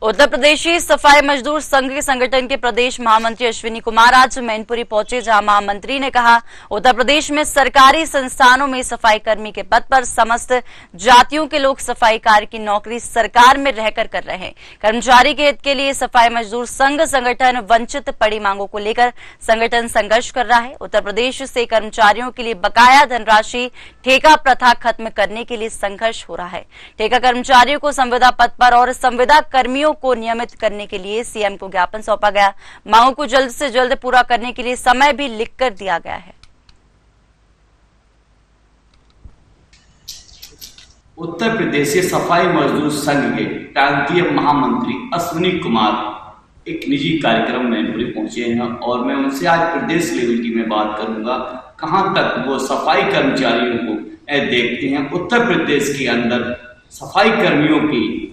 उत्तर प्रदेशी सफाई मजदूर संघ के संगठन के प्रदेश महामंत्री अश्विनी कुमार आज मैनपुरी पहुंचे, जहां महामंत्री ने कहा उत्तर प्रदेश में सरकारी संस्थानों में सफाई कर्मी के पद पर समस्त जातियों के लोग सफाई कार्य की नौकरी सरकार में रहकर कर रहे हैं। कर्मचारी के हित के लिए सफाई मजदूर संघ संगठन वंचित पड़ी मांगों को लेकर संगठन संघर्ष कर रहा है। उत्तर प्रदेश से कर्मचारियों के लिए बकाया धनराशि ठेका प्रथा खत्म करने के लिए संघर्ष हो रहा है। ठेका कर्मचारियों को संविदा पद पर और संविदा कर्मियों को नियमित करने के लिए सीएम को ज्ञापन सौंपा गया। मांगों को जल्द से जल्द पूरा करने के लिए समय भी लिखकर दिया गया है। उत्तर प्रदेश सफाई मजदूर संघ के प्रांतीय महामंत्री अश्विनी कुमार एक निजी कार्यक्रम में पहुंचे हैं और मैं उनसे आज प्रदेश लेवल की मैं बात करूंगा, कहां तक वो सफाई कर्मचारियों को देखते हैं। उत्तर प्रदेश के अंदर सफाई कर्मियों की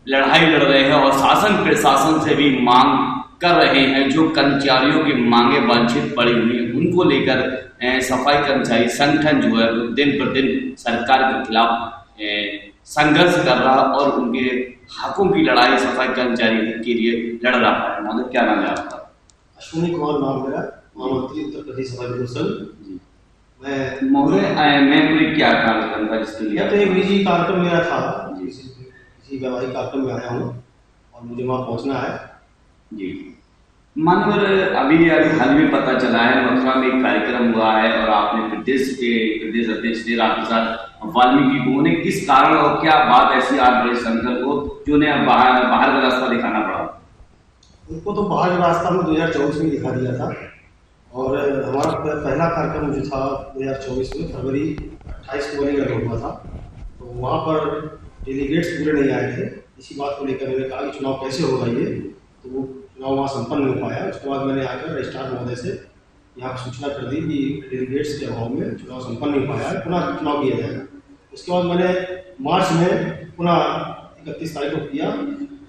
लड़ाई लड़ रहे हैं और शासन प्रशासन से भी मांग कर रहे हैं। जो कर्मचारियों की मांगे वांछित पड़ी हुई हैं उनको लेकर सफाई कर्मचारी संगठन जो है दिन पर दिन सरकार के खिलाफ संघर्ष कर रहा और उनके हकों की लड़ाई सफाई कर्मचारी के लिए लड़ रहा है। मतलब क्या नाम है आपका? अश्विनी कुमार नाम मेरा, महामंत्री उत्तर प्रदेश सफाई मजदूर संघ। मैं क्या कार्यक्रम था जिसके लिए? तो एक निजी कार्यक्रम मेरा था, वैवाहिक कार्यक्रम में आया हूँ और मुझे वहाँ पहुँचना है जी। मानवर अभी हाल में पता चला है मथुरा में एक कार्यक्रम हुआ है और आपने प्रदेश अध्यक्ष थे रामप्रसाद वाल्मीकि को, उन्हें किस कारण और क्या बात ऐसी आ रही संगठन को जो उन्हें बाहर का रास्ता दिखाना पड़ा? उनको तो बाहर का रास्ता में 2024 में दिखा दिया था और हमारा पहला कार्यक्रम जो था 2024 में फरवरी 28 फरवरी का हुआ था। तो वहाँ पर डेलीगेट्स पूरे नहीं आए थे। इसी बात को लेकर मैंने कहा कि चुनाव कैसे होगा ये, तो वो चुनाव वहाँ संपन्न नहीं हो पाया। उसके बाद मैंने आकर रजिस्ट्रार महोदय से यहाँ सूचना कर दी कि डेलीगेट्स के अभाव में चुनाव संपन्न नहीं पाया है, पुनः चुनाव किया जाएगा। उसके बाद मैंने मार्च में पुनः 31 तारीख को किया।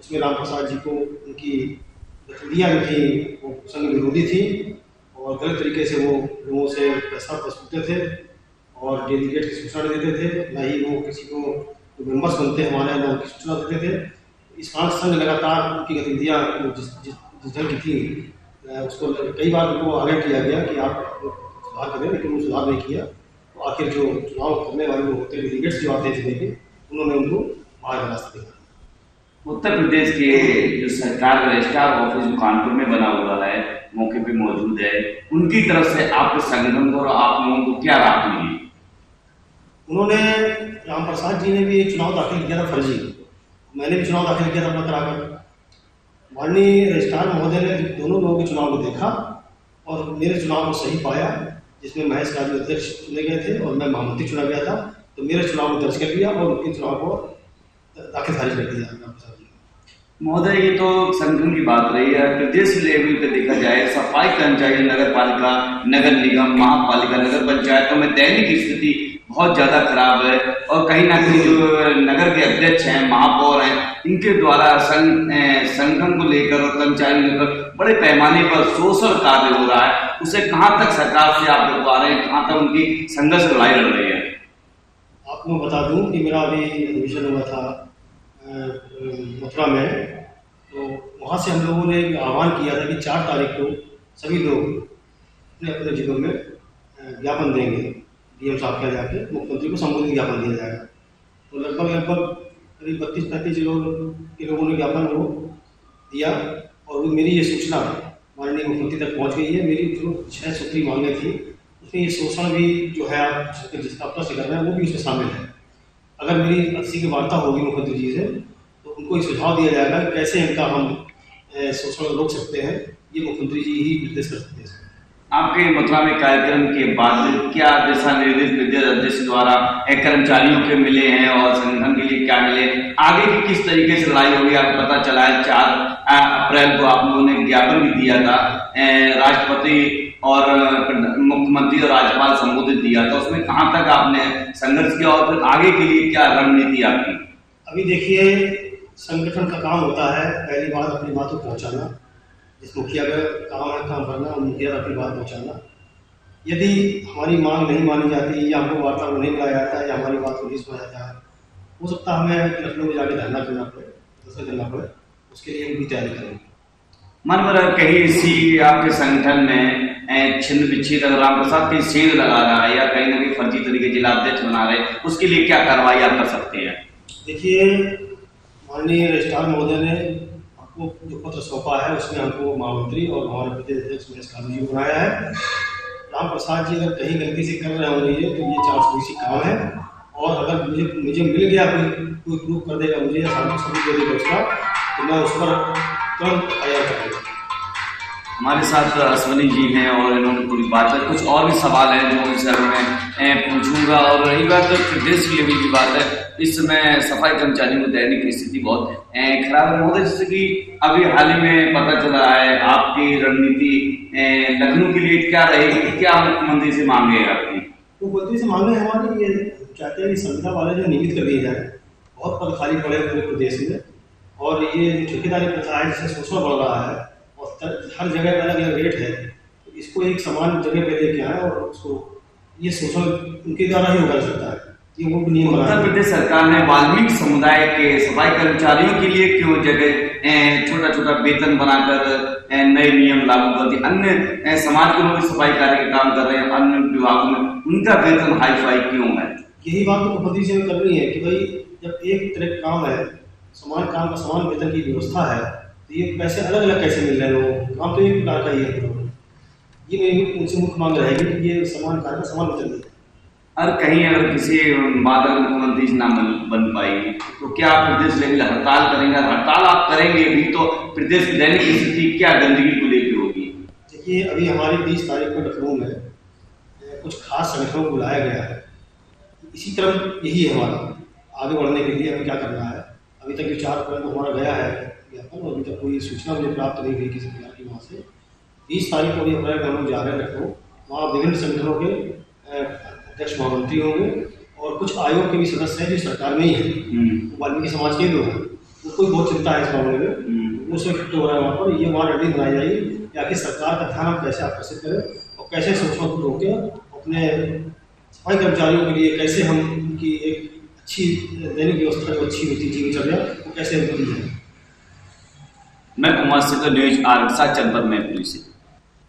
उसमें रामप्रसाद जी को उनकी गतिविधियाँ जो थी वो संघ विरोधी थी और गलत तरीके से वो लोगों से पैसा वसूलते थे और डेलीगेट की सूचना देते थे, न ही वो किसी को मेंबर्स बनते हमारे अंदर उनकी सूचना देते थे। इस कारण संघ लगातार उनकी गतिविधियाँ जिस ढंग की थी उसको कई बार उनको आगे किया गया कि आप सुधार करें, लेकिन वो सुधार नहीं किया। तो आखिर जो चुनाव करने वाले लोग होते डेलीगेट्स जो आते थे लेके उन्होंने उनको बाहर का रास्ता दिया। उत्तर प्रदेश के जो सरकार रजिस्ट्रार ऑफिस जो कानपुर में बना हुआ है, मौके पे मौजूद है, उनकी तरफ से आपके संगठन को और आप लोगों को क्या राहत मिली? उन्होंने रामप्रसाद जी ने भी एक चुनाव दाखिल किया था फर्जी, मैंने भी चुनाव दाखिल किया था अपना कराकर। माननीय रजिस्ट्रार महोदय ने दोनों लोगों के चुनाव को देखा और मेरे चुनाव को सही पाया, जिसमें महेश काजू अध्यक्ष चुने गए थे और मैं महामंत्री चुना गया था। तो मेरे चुनाव को दर्ज कर लिया और उनके चुनाव को दाखिल खारिज कर दिया रामप्रसाद जी। महोदय, ये तो संगठन की बात रही है। प्रदेश लेवल पे देखा जाए सफाई कर्मचारी नगर पालिका, नगर निगम, महापालिका, नगर पंचायतों में दैनिक स्थिति बहुत ज्यादा खराब है और कहीं ना कहीं जो नगर के अध्यक्ष हैं, महापौर हैं, इनके द्वारा संगठन को लेकर और कर्मचारी लेकर बड़े पैमाने पर शोषण कार्य हो रहा है। उसे कहाँ तक सरकार से आप रुकवा रहे हैं, कहाँ तक उनकी संघर्ष लड़ाई लड़ रही है? आपको बता दूं कि मेरा अभी एडमिशन हुआ था मथुरा में, तो वहाँ से हम लोगों ने आह्वान किया था कि 4 तारीख को सभी लोग अपने अपने जिलों में ज्ञापन देंगे, डीएम साहब के जाके मुख्यमंत्री को संबोधित ज्ञापन दिया जाएगा। तो लगभग करीब 32-35 के लोगों ने ज्ञापन वो दिया और मेरी ये सूचना माननीय मुख्यमंत्री तक पहुँच गई है। मेरी जो 6 सूत्री मांगे थी उसमें ये शोषण भी जो है आप जिसका प्रश्न कर रहे हैं वो भी उसमें शामिल है। अगर मेरी 80 की वार्ता होगी मुख्यमंत्री जी से तो उनको ये सुझाव दिया जाएगा कि कैसे इनका हम शोषण रोक सकते हैं, ये मुख्यमंत्री जी ही निर्देश कर सकते हैं। आपके मथुरा में कार्यक्रम के बाद क्या दिशा निर्देश प्रदेश अध्यक्ष द्वारा कर्मचारियों के मिले हैं और संगठन के लिए क्या मिले, आगे की किस तरीके से लड़ाई होगी? आपको पता चला है 4 अप्रैल को आप लोगों ने ज्ञापन भी दिया था, राष्ट्रपति और मुख्यमंत्री और राज्यपाल संबोधित दिया था, उसमें कहाँ तक आपने संघर्ष किया और फिर आगे के लिए क्या रणनीति आपकी? अभी देखिए, संगठन का काम होता है पहली बात अपनी बात को पहुँचाना। इस मुखिया का काम है काम करना और मुखिया अपनी बात पहुँचाना। यदि हमारी मांग नहीं मानी जाती या हमको वार्ता को नहीं बुलाया जाता है या हमारी बात को नहीं सुना जाता है, हो सकता है हमें लखनऊ में जाके धरना करना पड़े, प्रदर्शन करना पड़े। उसके लिए भी तैयारी करेंगे। मन पर कहीं इसी आपके संगठन में छिन्न विच्छेद अगर रामप्रसाद कहीं सेंध लगा रहा है या कहीं ना कहीं फर्जी तरीके जिलाध्यक्ष बना रहे, उसके लिए क्या कार्रवाई आप कर सकते हैं? देखिए, माननीय रजिस्ट्रार महोदय ने आपको जो पत्र सौंपा है उसमें हमको महामंत्री और हमारे प्रदेश अध्यक्ष महेश कालू जी बनाया है। रामप्रसाद जी अगर कहीं गलती से कर रहे होंगे तो ये 420 काम है, और अगर मुझे मिल गया कोई प्रूफ कर देगा मुझे या साबित सबूत दे देगा उसका, तो मैं उस पर तुरंत FIR करूँगा। हमारे साथ अश्विनी जी हैं और इन्होंने पूरी बात है। कुछ और भी सवाल हैं जो इनसे मैं पूछूंगा। और रही बात प्रदेश लेवल की बात है, इस समय सफाई कर्मचारियों की दैनिक स्थिति बहुत खराब है महोदय। जैसे कि अभी हाल ही में पता चला है, आपकी रणनीति लखनऊ के लिए क्या रहेगी, क्या मुख्यमंत्री से मांगे है आपकी? मुख्यमंत्री से मांगे हमारी ये चाहते हैं कि संविदा वाले जो नियमित कर दिए जाए। बहुत पद खाली पड़े पूरे प्रदेश में, और ये ठेकेदारी प्रथा है जिससे शोषण बढ़ रहा है और हर जगह पर अलग अलग रेट है, तो इसको एक समान जगह पे लेके आए और उसको ये शोषण उनके द्वारा ही हो सकता है। ये वो नियम उत्तर प्रदेश सरकार ने वाल्मीकि समुदाय के सफाई कर्मचारियों के लिए क्यों जगह छोटा छोटा वेतन बनाकर नए नियम लागू कर दिए? अन्य समाज के लोग भी सफाई कार्य के काम कर रहे हैं, अन्य विभागों में उनका वेतन हाई फाई क्यों है? यही बात तो मुख्यमंत्री से करनी है कि भाई जब एक तरह काम है, समान काम का समान वेतन की व्यवस्था है, तो ये पैसे अलग अलग कैसे मिल रहे हैं लोगों को? काम तो एक प्रकार का ही है। ये मेरी उनसे मुख्य मांग रहेगी कि ये समान कार्य का समान वेतन दे। और कहीं अगर किसी बात अगर मुख्यमंत्री से ना बन पाएगी तो क्या आप प्रदेश लेवल हड़ताल करेंगे? हड़ताल आप करेंगे भी तो प्रदेश की दैनिक स्थिति क्या गंदगी को लेकर होगी? देखिए, अभी हमारी 20 तारीख को लखनऊ में कुछ खास संगठनों को बुलाया गया है। इसी तरफ यही है हमारा आगे बढ़ने के लिए हमें क्या करना है। अभी तक विचार पर हमारा गया है ज्ञापन, और अभी तक कोई सूचना मुझे प्राप्त नहीं हुई किसी प्रकार की वहाँ से। 20 तारीख को भी अप्रैल में हम लोग जा रहे हैं लखनऊ। वहाँ विभिन्न संगठनों के अध्यक्ष महामंत्री होंगे और कुछ आयोग के भी सदस्य हैं जो सरकार में ही है, वाल्मीकि समाज के लोग हैं। उनको भी बहुत चिंता है इस मामले में, वो सब इकट्ठे हो रहा है वहाँ पर। ये वहाँ रणनीति बनाई जाएगी कि आखिर सरकार का ध्यान हम कैसे आकर्षित करें और कैसे शोषण को रोकें, अपने सफाई कर्मचारियों के लिए कैसे हम उनकी एक अच्छी दैनिक व्यवस्था जो अच्छी होती जीवनचर्या वो कैसे दी जाए। मैं कुमार सिंह, न्यूज आर जनपद मैनपुरी से।